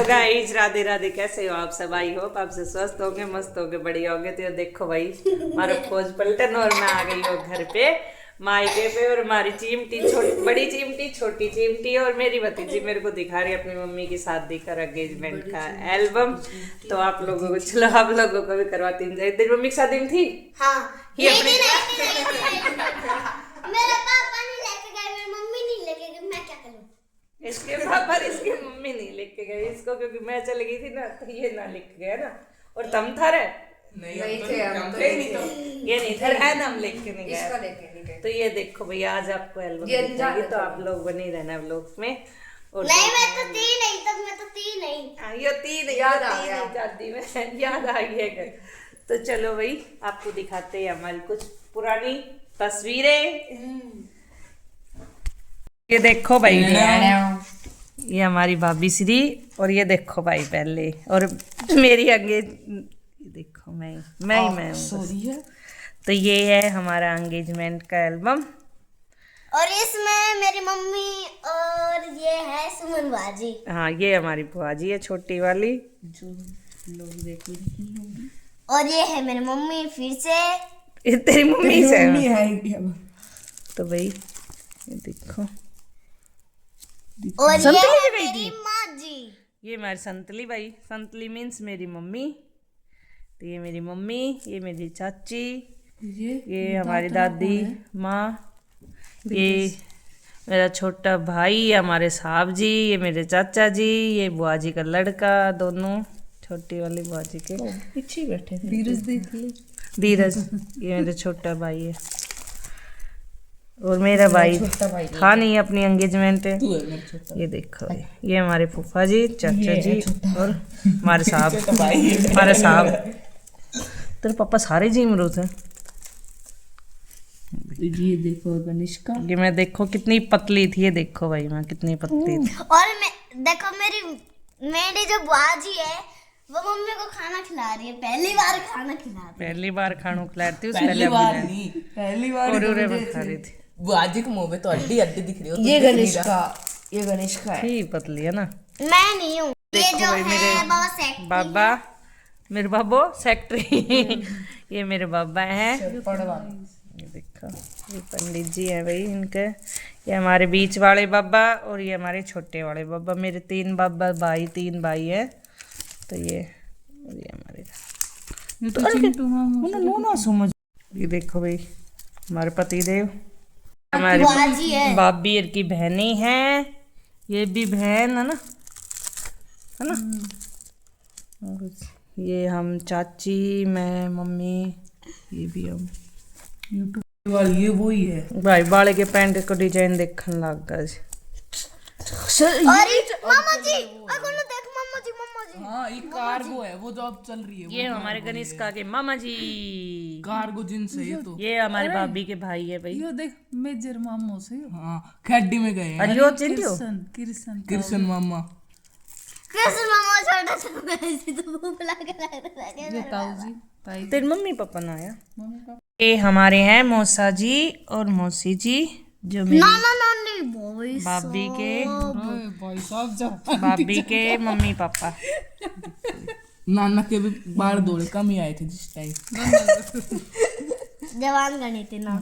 Guys Radhe Radhe, कैसे हो आप सब? आई होप आप सब स्वस्थ होंगे, मस्त होंगे, बढ़िया होंगे। तो देखो भाई हमारा फौज पलटन और मैं आ गई हूँ घर पे, मायके पे। और हमारी चिमटी, बड़ी चिमटी, छोटी चिमटी और मेरी भतीजी मेरे को दिखा रही है अपनी मम्मी की शादी का एंगेजमेंट का एल्बम। तो आप लोगों को, चलो आप लोगों को भी करवाती हूँ। तेरी मम्मी की शादी में थी? हाँ। ये अपने मेरे पापा नहीं लेके गए, मेरी मम्मी नहीं लेके गई, मैं क्या करूं? इसके पापा इसकी मम्मी नहीं लेके गए इसको, क्योंकि मैं चली गई थी ना, तो ये ना लेके गया ना। और तुम था रे? नहीं थे हम तो ये नहीं था, है ना, हम लेके नहीं गए। तो ये देखो भैया, आज आपको एल्बम दिखाएगी, तो आप लोग बने रहना व्लॉग में। और नहीं, मैं तो थी नहीं, तब मैं तो थी नहीं। ये तीन याद आ गया शादी में, याद आ गया। तो चलो भाई, आपको दिखाते हैं हमारी कुछ पुरानी तस्वीरें। ये देखो भाई, ये हमारी भाभी श्री। और ये देखो भाई पहले, और मेरी अंगेज, देखो मैं हूँ। तो ये है हमारा एंगेजमेंट का एल्बम। और इसमें मेरी मम्मी और ये है सुमन बाजी। हाँ, ये हमारी बुआ जी है, छोटी वाली, जो लोग देख रहे। और ये है मेरी मम्मी फिर से। ये तेरी मम्मी से है। तो भाई ये देखो, और ये संतली है गई मेरी थी। माँ जी। ये हमारी संतली भाई, संतली मीन्स मेरी मम्मी। तो ये मेरी मम्मी, ये मेरी चाची, ये हमारी दादी माँ, ये मेरा छोटा भाई, ये हमारे साहब जी, ये मेरे चाचा जी, ये बुआ जी का लड़का, दोनों छोटी वाली बुआ जी के पीछे बैठे थे। धीरज देख ले। धीरज, ये मेरा छोटा भाई है। और मेरा भाई था नहीं अपनी एंगेजमेंट है। ये देखो, ये हमारे फूफा जी, चाचा जी, और हमारे साहब, हमारे साहब। तेरे पापा सारे जी मरूद हैं। ये देखो गनिष्का, ये मैं देखो कितनी पतली थी, ये देखो भाई मैं कितनी पतली थी। और मैं देखो, मेरी जो बुआ जी है वो मम्मी को खाना खिला रही है, पहली बार खाना खिला रही है। पहली बार खाना खिलाती हूँ, पहली बार नहीं, पहली बार खा रही थी। बुआजी के मुंह में तो हड्डी हड्डी दिख रही हो। ये गनिष्का है। ठीक पतली है ना। मैं नहीं हूँ। ये देखो जो भाई, है मेरे बाबा सेक्रेटरी। बाबा, मेरे बाबो सेक्रेटरी। ये मेरे बाबा हैं। ये देखो, ये पंडित जी हैं भाई इनके। ये हमारे बीच वाले बाबा, और ये हमारे छोटे वाले बाबा। मेरे तीन बाबा भाई, तीन भाई है। तो ये, और ये हमारे, समझ। ये देखो भाई, हमारे पति देव, हमारी बुआजी है। भाभी की बहनें हैं। ये भी बहन है ना, है ना। और ये हम चाची, मैं, मम्मी, ये भी हम। ये वही है भाई बाले के पैंट को डिजाइन देखने लग गया जी। और मामा जी, अगुन देख मामा जी, मामा जी। हाँ, ये कार्गो है, वो जो अब चल रही है। ये हमारे गनिष्का के मामा जी, कार्गो जींस है ये तो। ये हमारे भाभी के भाई है भाई। यो देख, मेजर मामो से। हाँ, खेड्डी में गए। अरे यो चिंटियो, कृष्ण मामा। कृष्ण मामा छोटा सा ऐसे तो भूख लग रहा है। ये ताऊ जी, ताई। तेरे मम्मी पापा ना आया। ये हमारे हैं मौसा जी और मौसी जी, जो मेरी नानी भाई भाभी के, भाई साहब जा। भाभी के मम्मी पापा। नाना के भी बाल धोले कम ही आए थे जिस टाइम। जवान गणी थे ना।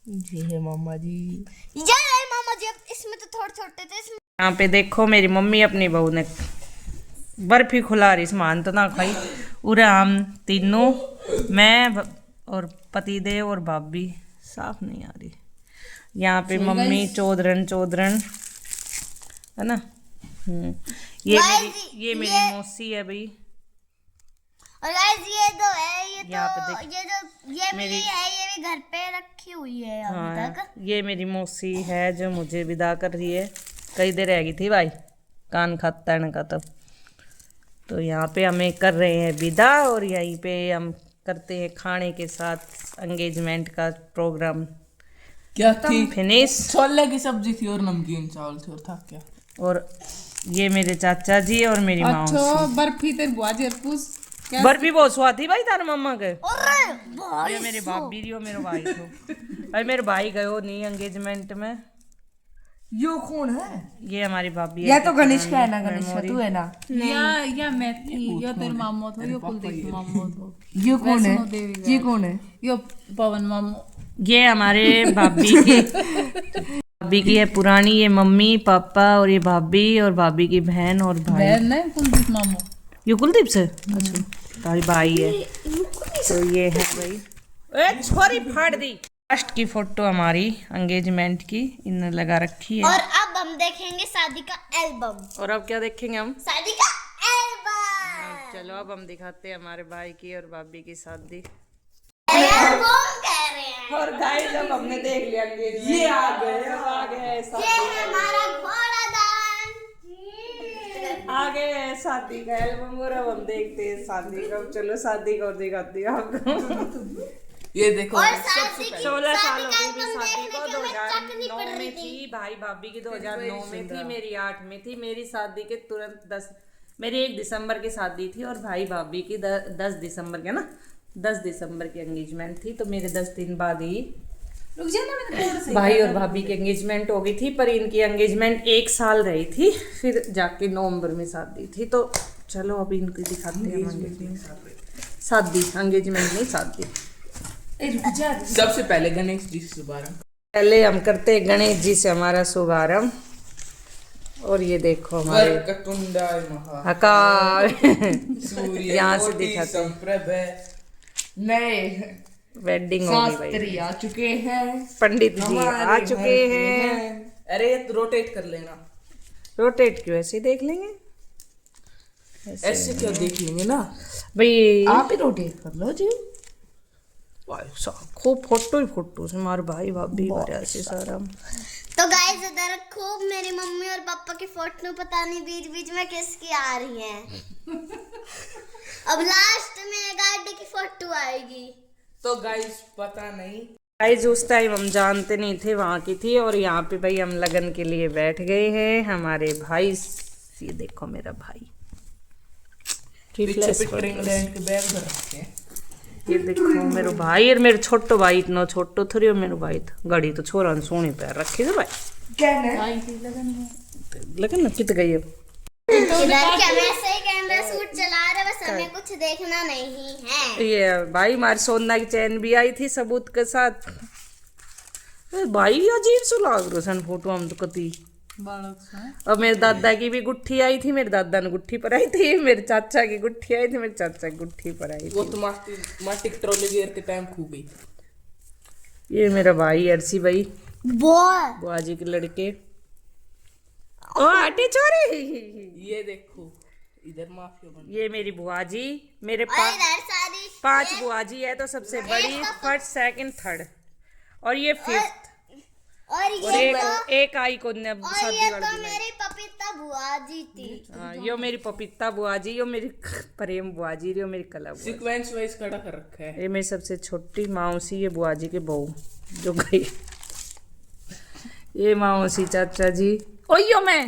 ये है मामा जी। ये रहे मामा जी, अब इसमें तो थोड़े छोटे थे। इसमें यहाँ पे देखो, मेरी मम्मी अपनी बहू ने बर्फी खुला रही, सामान तो ना खाई। उरे हम तीनों, मैं और पतिदेव और भाभी, साफ नहीं आ रही। यहाँ पे मम्मी चौधरन है ना। ये मेरी मौसी है भाई। और गाइस ये तो है, ये यहाँ पे तो ये मेरी है, ये भी घर पे रखी हुई है अभी तक। ये मेरी मौसी है जो मुझे विदा कर रही है। कई देर रह गई थी भाई, कान खाता है का। तो यहाँ पे हमें कर रहे हैं विदा, और यहीं पे हम करते हैं खाने के साथ एंगेजमेंट का प्रोग्राम। क्या थी? फिनिश। छोले की सब्जी थी और नमकीन चावल थे, और था क्या? और ये मेरे चाचा जी और मेरी मौसी। अच्छा, बर्फी तेरी बुआजी अरपूस। बर्फी बहुत स्वाद थी भाई तार मम्मा के। अरे भाई, ये मेरी भाभी रही हो, मेरा भाई थो भाई, मेरे भाई गयो नहीं एंगेजमेंट में। यो कौन है? ये हमारी भाभी है। या तो गणेश का है ना, गणेश का तू है ना? या मैं थी, यो तेरे मामो थो, यो कुलदीप मामो थो, ये कौन है? वैष्णो देवी का। ये कौन है? यो पवन मामो। ये हमारे भाभी की है पुरानी, ये मम्मी पापा और ये भाभी और भाभी की बहन और भाई। बहन नहीं, कुलदीप मामो। ये कुलदीप से? अच्छा, तारी भाई है। तो ये है भाई। ए छोरी फाड़ दी। लास्ट की फोटो हमारी एंगेजमेंट की इन्हें लगा रखी है। और अब हम देखेंगे शादी का एल्बम। और अब क्या देखेंगे हम? शादी का एल्बम। चलो अब हम दिखाते हैं हमारे भाई की और भाभी की शादी। एल्बम कह रहे हैं। और गाइस जब हमने देख लिया ये आ गए ये है हमारा घोड़ा दान। आ गए शादी का एल्बम। और अब हम देखते हैं शादी का। चलो शादी का और दिखाती हूँ आपको। ये देखो, और शादी की 16 साल हो शादी गई थी का शादी एल्बम को। देखने के हमें चक नहीं 2009 पड़ रही में थी, भाई भाभी की 2009 में थी, मेरी 8 में थी। मेरी शादी के तुरंत 10 मेरी 1 दिसंबर की शादी थी और भाई भाभी की 10 दिसंबर के ना 10 दिसंबर की एंगेजमेंट थी। तो मेरे 10 दिन बाद ही भाई और भाभी की एंगेजमेंट हो गई थी। पर इनकी एंगेजमेंट 1 साल रही थी, फिर जाके नवंबर में शादी थी। तो चलो अभी इनकी दिखाते हैं शादी। एंगेजमेंट नहीं शादी। सबसे पहले गणेश जी से शुभारंभ। पहले हम करते हैं गणेश जी से हमारा शुभारंभ। और ये देखो हमारे वक्रतुंडाय महा हकार सूर्य यहाँ से कोटि दिखाते हैं। संप्रभ। नए वेडिंग हो गई भाई। शास्त्री आ चुके हैं, पंडित जी हमारे आ घर चुके के हैं। अरे ये रोटेट कर लेना। रोटेट क्यों? ऐसे ही देख लेंगे। ऐसे क्यों देख लेंगे ना, भाई आप ही रोटेट कर लो जी। भाई साहब खूब फोटो ही फोटो से हमारे भाई भाभी भरे से सारा। तो गाइस इधर खूब मेरी मम्मी और पापा की फोटो पता नहीं बीच बीच में किसकी आ रही है। अब लास्ट में गाड़ी की फोटो आएगी। तो गाइस पता नहीं, गाइस उस टाइम हम जानते नहीं थे वहाँ की थी। और यहाँ पे भाई हम लगन के लिए बैठ गए हैं। हमारे भाई ये देखो मेरा भाई पीछे पीटर इंग्लैंड के बैग में रखते हैं। ये देखो मेरे भाई और मेरे छोटो भाई इतना छोटो थोड़ी और मेरे भाई था गड़ी तो छोरा ने सोने पैर रखे थे भाई। क्या है? लगन ना कित गई अब। इधर क्या वैसे ही कैमरा शूट चला रहे, बस हमें कुछ देखना नहीं है। ये भाई हमारी सोना की चैन भी आई थी सबूत के साथ। भाई अजीब सा लाग रहा सन फोटो हम तो कती। और मेरे दादा की भी गुट्ठी आई थी, मेरे दादा ने गुट्ठी पर आई थी। मेरे चाचा की गुट्ठी आई थी, मेरे चाचा की गुट्ठी पर आई वो थी। तो माटी की ट्रॉली गिर के टाइम खो गई। ये मेरा भाई अर्सी भाई बहुत बुआ जी के लड़के। ओ आटी चोरी। ये देखो इधर माफिया बन। ये मेरी बुआ जी। मेरे और पास इधर शादी 5 बुआ जी है तो सबसे बड़ी फर्स्ट सेकंड थर्ड और ये फिफ्थ। और और ये एक आई को और शादी ये वाली तो दिलाई। मेरी पपीता बुआ जी थी। हाँ, यो मेरी पपीता बुआ जी, यो मेरी प्रेम बुआ जी, यो मेरी कला बुआ सीक्वेंस वाइज खड़ा कर रखा है। जी। ये मेरी सबसे छोटी मौसी, ये बुआ जी के बहू जो गई। ये मौसी चाचा जी। ओ यो मैं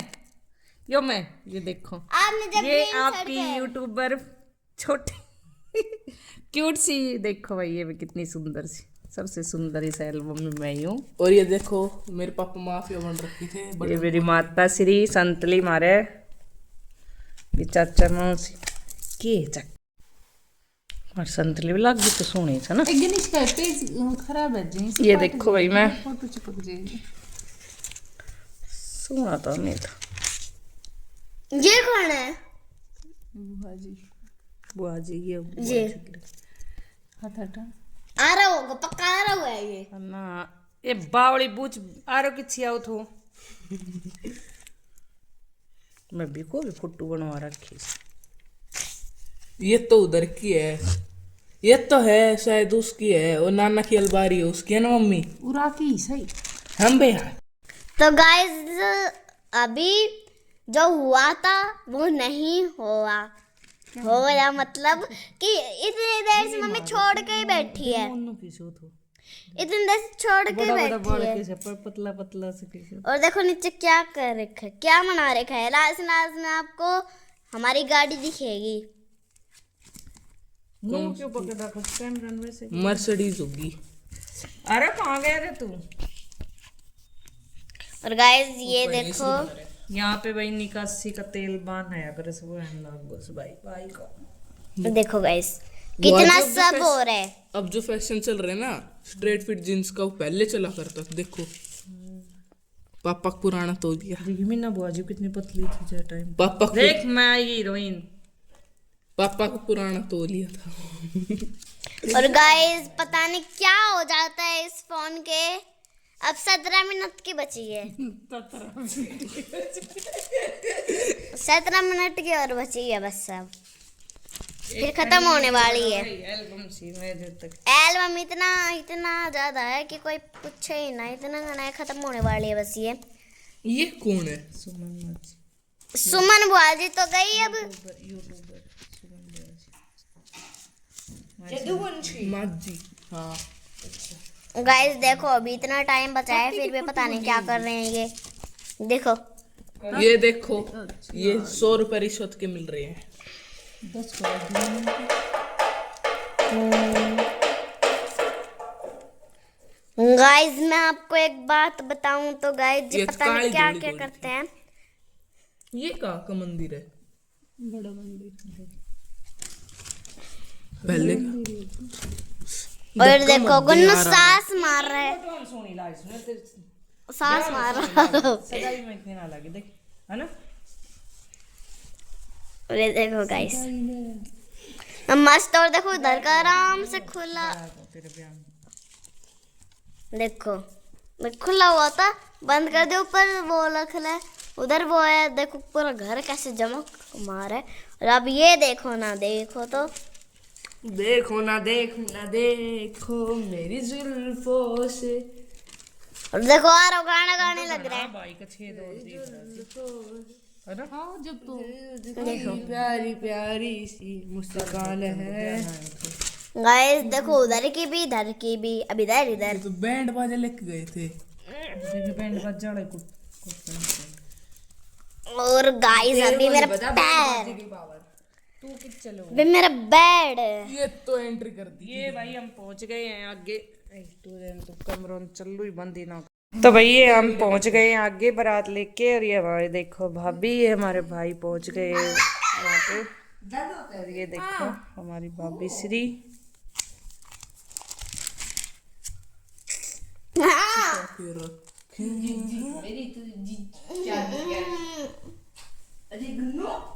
ये देखो आपने जब ये green आपकी shirt यूट्यूबर छोटी क्यूट सी। देखो भाई ये कितनी सुंदर सी, सबसे सुंदर इस एल्बम में मैं ही हूँ। और ये देखो मेरे पापा माफिया बन रखे थे। ये मेरी माता श्री संतली मारे। ये चाचा मौसी के चक और संतली भी लग गई तो सोने था ना। गणेश का पेज खराब है जी। ये देखो भाई मैं फोटो चिपक जाएगी। सोना था नहीं था। ये कौन है? बुआ जी ये बुआ ये। जी के हाथ हटा। आ रहा होगा, पक्का आ रहा हुआ है ये। ना ये बावड़ी बूझ आरो किसी आओ थो। मैं भी को भी फोटो बनवा रखी। ये तो उधर की है, ये तो है शायद उसकी है। और नाना की अलमारी है उसकी है ना मम्मी। उरा की सही। हम भी हैं। तो गाइस अभी जो हुआ था वो नहीं हुआ। हो गया मतलब कि इतनी देर से मम्मी छोड़ के ही बैठी है। इतनी देर से छोड़ के बैठी है। पतला पतला से कैसे। और देखो नीचे क्या कर रखा है, क्या बना रखा है। लास्ट में आपको हमारी गाड़ी दिखेगी। मुंह क्यों पकड़ रखा कैमरा में से? मर्सिडीज होगी। अरे कहाँ गया रे तू? और गाइस ये देखो यहाँ पे भाई निकासी का तेल बांध है अगर सब भाई को देखो गाइस कितना आज सब जो हो रहा है। अब जो फैशन चल रहा है ना स्ट्रेट फिट जींस का, वो पहले चला करता था। देखो पापा का पुराना तौलिया, देखी मीना बुआ जी कितनी पतली थी जो टाइम। पापा का देख मैं हीरोइन। पापा का पुराना तौलिया था। और गाइस पता नहीं क्या हो जाता है इस फोन के। अब 17 मिनट की बची है, 17 मिनट की और बची है बस, अब फिर खत्म होने वाली है। एल्बम सी मेरे तक एल्बम इतना इतना ज्यादा है कि कोई पूछे ही ना, इतना गाना है, खत्म होने वाली है बस। ये कौन है? सुमन बुआ जी तो गई अब। माँ जी। हाँ गाइस देखो अभी इतना टाइम बचा है फिर भी पता नहीं क्या कर रहे हैं ये। देखो ये देखो, ये 100 रुपए रिश्वत के मिल रहे हैं। गाइस मैं आपको एक बात बताऊं तो गाइस ये पता नहीं काली क्या जोड़ी क्या बोली करते हैं। ये कहाँ का मंदिर है? बड़ा मंदिर। पहले और देखो गुन्नू सांस मार रहा है, सोनी लाई सुन सांस मार रहा है। सगाई में इतने ना लगे देख है ना। और ये देखो गाइस मस्त। और देखो उधर का आराम से खुला, तेरे ब्याह में देखो खुला हुआ था, बंद कर दे, ऊपर वो खुला है, उधर वो है। देखो पूरा घर कैसे जमक मार है। और अब ये देखो ना, देखो तो देखो ना, देखो ना, देखो मेरी जुल्फों से। और देखो आरो गाना गाने लग रहा है। भाई का छेद और दिख रहा है ना। हाँ जब तो देखो प्यारी प्यारी सी मुस्कान है। गाइस देखो उधर की भी इधर की भी, अब इधर इधर। तो बैंड बाजे लेके गए थे। देखिए बैंड बज जा रहा है कुछ। और गाइस अभी मेरा पैर, तू कित चलो। अभी मेरा बेड। ये तो एंट्री कर दी। ये भाई हम पहुंच गए हैं आगे। रेस्टोरेंट तो कमरों चलू ही बंद ही ना। तो भाई ये हम पहुंच गए हैं आगे बारात लेके। और ये हमारे देखो भाभी, ये हमारे भाई पहुंच गए वहाँ पे। और ये देखो हमारी भाभी श्री।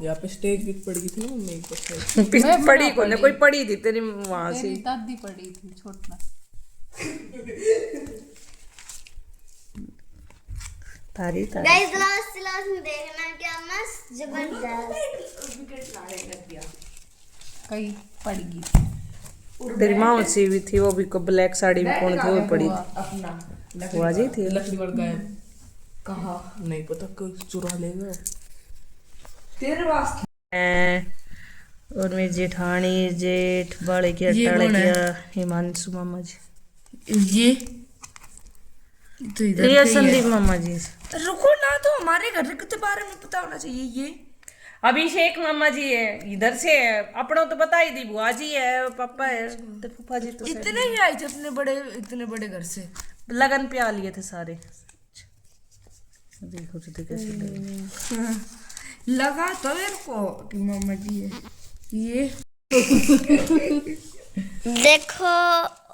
यहाँ पे स्टेज भी पड़ गई थी ना मम्मी को। पड़ी को ना कोई पड़ी थी तेरी वहां से। तेरी दादी पड़ी थी छोटना। तारी तारी गाइस लास्ट में देखना क्या मस्त जबरदस्त। कहीं पड़ गई। तेरी माँ सी भी थी, वो भी को ब्लैक साड़ी में कौन थी वो पड़ी थी। अपना बुआ जी थी। लकड़ी वाला गायब कहा नहीं पता, कोई चुरा लेगा तेरे वास्ते। और मेरी जेठानी जेठ बड़े के ये अट्टाड़े कौन है? किया हिमांशु मामा जी। ये तो इधर ये संदीप मामा जी। रुको ना, तो हमारे घर के बारे में पता होना चाहिए। ये अभिषेक मामा जी है, इधर से है। अपनों तो बता ही दी, बुआ जी है, पापा है, तो फूफा जी तो इतने ही आए थे इतने बड़े घर से। लगन पे आ लिए थे सारे। देखो तो कैसे लगे। लगा तो मेरे को कि मामा जी है ये। देखो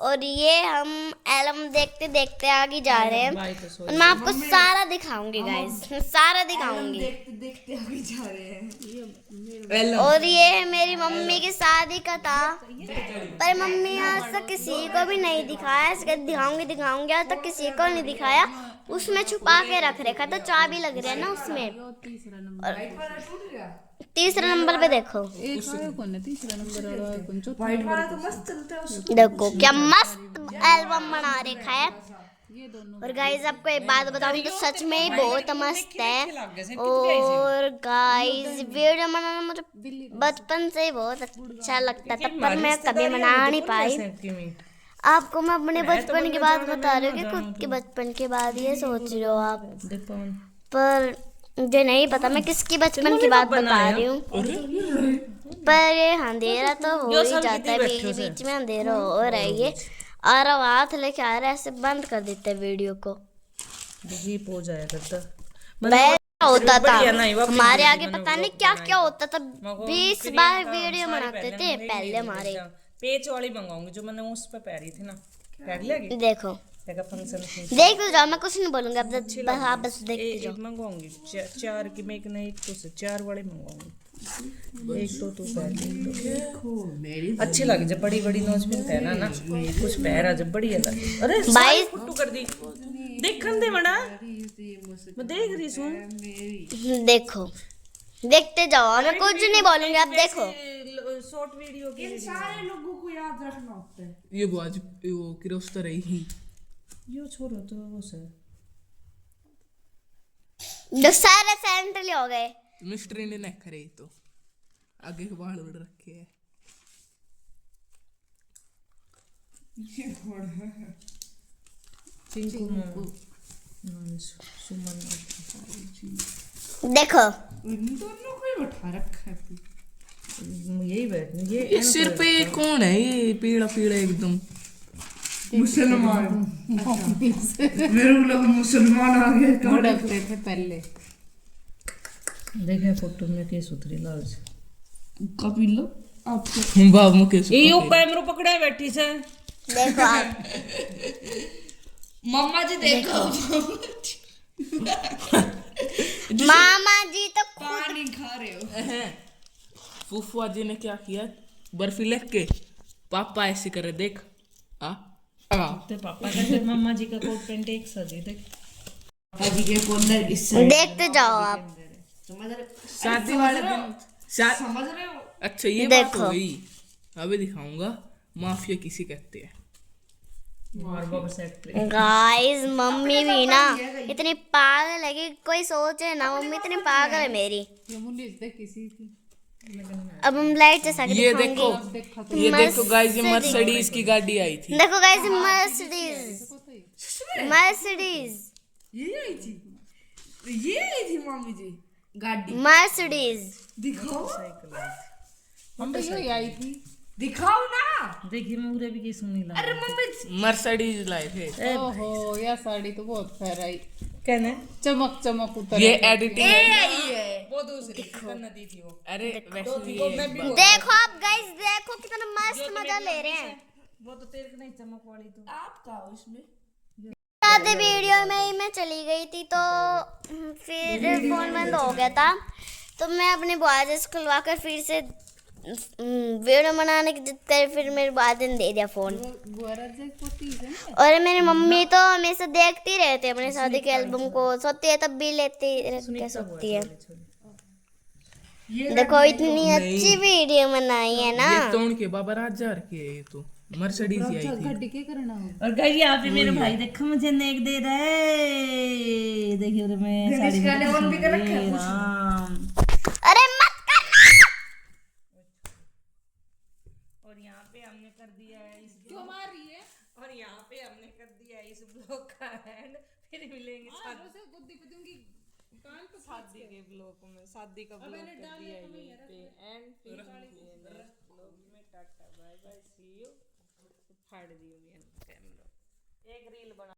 और ये हम एल्बम देखते देखते आगे जा रहे हैं। और मैं आपको सारा दिखाऊंगी गाइस, मैं सारा दिखाऊंगी। देखते आगे जा रहे हैं। और ये है मेरी मम्मी की शादी का था, पर मम्मी आज तक किसी को भी नहीं दिखाया। इसके दिखाऊंगी आज तक किसी को नहीं दिखाया। उसमें छुपा के रख रखा था, चाबी लग रही है ना उसमें। तीसरा नंबर पे देखो, एक आया कौन है तीसरा नंबर वाला, कौन चौथा व्हाइट वाला तो मस्त चलता है उसको। देखो क्या मस्त एल्बम बना रखा है। ये दोनों। और गाइस आपको एक बात बताऊं तो सच में ही बहुत मस्त है। और गाइस वीडियो बनाना मुझे बचपन से ही बहुत अच्छा लगता था, पर मैं कभी बना नहीं पाई। आपको मैं अपने बचपन की बात बता रही हूँ कि खुद के बचपन की बात ये सोच रहे हो आप, पर मुझे नहीं पता मैं किसकी बचपन की बात बता रही हूँ। पर ये अंधेरा तो हो ही जाता है, बीच बीच में अंधेरा हो रही है। और अब हाथ लेके आ रहा है, ऐसे बंद कर देते हैं वीडियो को। देखिए पोज आया करता वह होता था बढ़िया नहीं, वापस हमारे देखिए आगे मैंने पता नहीं व्लॉग क्या बनाए क्या थे। होता था। मगो 20 क्रीम बार का वीडियो साड़ी बनाते पहनने थे में पहले नहीं हमारे। मिलता। पेच वाली मंगाऊंगी जो मैंने उस पे पहनी थी ना, पहन लेगी देखो देखा फंक्शन थी। देख तो जाओ, मैं कुछ नहीं बोलूंगा, अब अच्छी बस हाँ लग बस देखते जाओ। मंगवाऊंगी चार की मैं एक नहीं, एक तो से 4 वाले मंगवाऊंगी। एक तो तू पहन ले तो अच्छी लगी जब बड़ी बड़ी नोच में पहना ना, कुछ पहरा जब बढ़िया लगी। अरे सारी फुट्टू कर दी, देखन दे बड़ा मैं देख रही हूँ। देखो देखते जाओ, मैं कुछ नहीं बोलूंगी, अब देखो। शॉर्ट वीडियो के सारे लोगों को याद रखना होता है। ये वो आज वो किरोस्त रही यो छोरो तो वो सर जो सारे सेंट्रल हो गए। मिस्टर इंडियन है खरे तो आगे के बाल उड़ रखे हैं। सुमन देखो दोनों को ही बैठा रखा है। यही बैठ ये सिर पे ये कौन है, ये पीला पीला एकदम मुसलमान। मेरे को लगा मुसलमान आ गए। भड़कते थे पहले। देखे फोटो में केस उतरी लाल से कपिलो आपको बाबू मुकेश ये यो कैमरा पकड़ा बैठी से। देखो आप मम्मा जी देखो मामा जी तो पानी खा रहे हो। फूफुआ जी ने क्या किया, बर्फी लेके के पापा ऐसे करे देख आ तो पापा का फिर मम्मा जी का कोट पैंट एक सजे देख पापा जी के कॉलर इस देखते जाओ आप। शादी वाले दिन समझ रहे हो। अच्छा ये बात देखो। हो गई, अभी दिखाऊंगा माफिया किसी कहते हैं। गाइस मम्मी भी ना इतनी पागल है कि कोई सोचे ना, मम्मी इतनी पागल है मेरी। ये मुझे देख किसी की अब हम लाइट जैसा के ये दिखाऊंगी। देखो ये देखो गाइस, ये मर्सिडीज की गाड़ी आई थी। देखो गाइस मर्सिडीज ये आई थी मम्मी जी गाड़ी। मर्सिडीज दिखाओ हम भी यही आई थी। दिखाओ ना। देखिए मुझे भी किस नहीं लगा। अरे मम्मी मर्सिडीज लाए थे। ओहो यह साड़ी तो बहुत फहराई, कहने चमक चमक उतर। ये एडिटिंग है। वो दूसरी नदी थी वो। अरे वैसे भी ये देखो आप गाइस, देखो कितना मस्त मजा ले रहे हैं। वो तो तेरे को नहीं चमक वाली तो आपका उसमें आधे वीडियो में ही मैं चली गई थी तो फिर फोन बंद हो गया था, तो मैं अपने बुआ से खुलवा कर फिर से वीडियो बनाने की जिद कर फिर मेरे बुआ ने दे दिया फोन। और मेरी मम्मी तो हमेशा देखती रहती है अपने शादी के एल्बम को, सोती है तब भी लेती रख के सोती है। देखो इतनी अच्छी वीडियो बनाई है ना। ये तो उनके बाबा राजा के है, ये तो मर्सिडीज ही आई थी। गड्डी के करना हो। और गाइस यहाँ पे मेरे भाई देखो मुझे नेक दे रहे, देखिए उधर मैं साड़ी में राम। अरे मत करना। और यहाँ पे हमने कर दिया है इस क्यों मार रही है? और यहाँ पे हमने कर दिया है इस ब्लॉग का एंड। फिर मिलेंगे उसे गुद्दी पे दूंगी कान पे शादी के ब्लॉग में, शादी का ब्लॉग कर दिया है यहीं पे एंड फिर मिलेंगे नेक्स्ट ब्लॉग में। Tata bye bye see you. फाड़ दी कैमरा, एक रील बना।